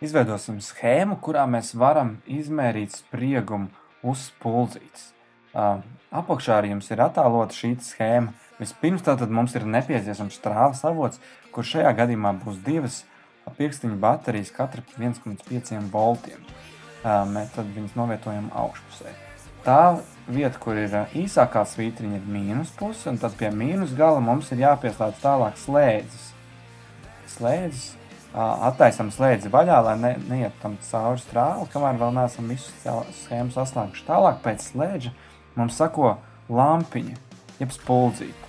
Izveidosim schēmu, kurā mēs varam izmērīt spriegumu uz spuldzītes. Apakšā arī jums ir attēlota šī schēma. Vispirms tātad mums ir nepieciešams strāvas avots, kur šajā gadījumā būs divas pirkstiņu baterijas, katra 1,5 voltiem. Tad viņas novietojam augšpusē. Tā vieta, kur ir īsākā svītriņa, ir mīnus puse, un tad pie mīnus gala mums ir jāpieslēdz tālāk slēdzes. Attaisam slēdzi vaļā, lai neiet tam cauri strāli, kamēr vēl neesam visu schēmu saslēguši. Tālāk pēc slēdža mums sako lampiņa, jeb spuldzīte.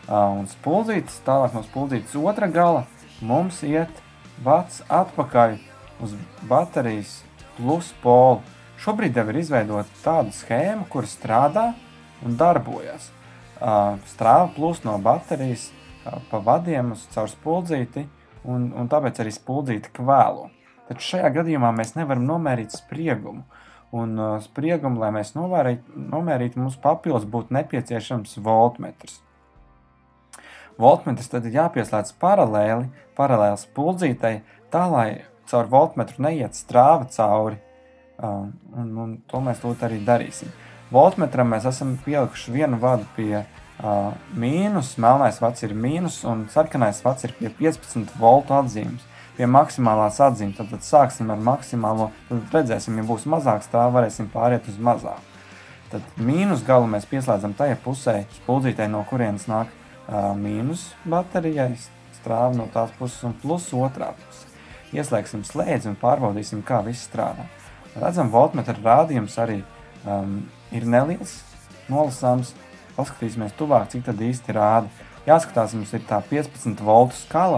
Un spuldzītes, tālāk no spuldzītes otra gala mums iet vats atpakaļ uz baterijas plus polu. Šobrīd jau ir izveidota tāda schēma, kur strādā un darbojas. Strāva plus no baterijas pa vadiem uz caur spuldzīti, un tāpēc arī spuldzīte kvēlo. Taču šajā gadījumā mēs nevaram nomērīt spriegumu. Un spriegumu, lai mēs nomērītu, mums papildus būtu nepieciešams voltmetrs. Voltmetrs tad ir jāpieslēdz paralēli spuldzītei, tā lai caur voltmetru neiet strāva cauri. Un to mēs lūdzu arī darīsim. Voltmetram mēs esam pielikuši vienu vadu pie mīnus, melnais vats ir mīnus un sarkanais vats ir pie 15 voltu atzīmes, pie maksimālās atzīmes. Tad sāksim ar maksimālo, tad redzēsim, ja būs mazāk strāva, varēsim pāriet uz mazāk. Tad mīnus galu mēs pieslēdzam tajā pusē spuldzītei, no kurienes nāk mīnus baterijai, strāva no tās puses un plus otrā puse. Ieslēgsim slēdzi un pārbaudīsim, kā viss strādā. Redzam, voltmetra rādījums arī ir neliels, nolasāms. Paskatīsimies tuvāk, cik tad īsti rāda. Jāskatās, mums ir tā 15 voltu skala,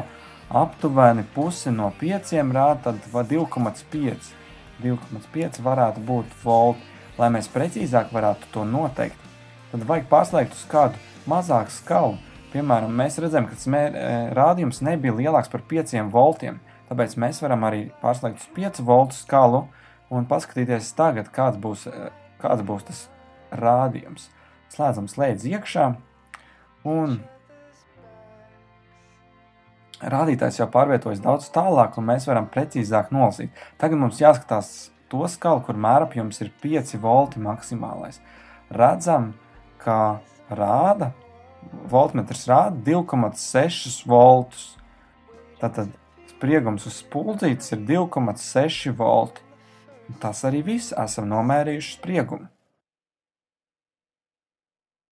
aptuveni pusi no 5 rāda, tad 2,5. 2,5 varētu būt volti. Lai mēs precīzāk varētu to noteikt, tad vajag pārslēgt uz kādu mazāku skalu. Piemēram, mēs redzam, ka rādījums nebija lielāks par 5 voltiem, tāpēc mēs varam arī pārslēgt uz 5 voltu skalu un paskatīties tagad, kāds būs tas rādījums. Slēdzam slēdzi iekšā, un rādītājs jau pārvietojas daudz tālāk, un mēs varam precīzāk nolasīt. Tagad mums jāskatās to skalu, kur mērapjums ir 5 volti maksimālais. Redzam, ka voltmetrs rāda 2,6 voltus. Tātad spriegums uz spuldzītes ir 2,6 volti. Tas arī viss, esam nomērījuši spriegumu.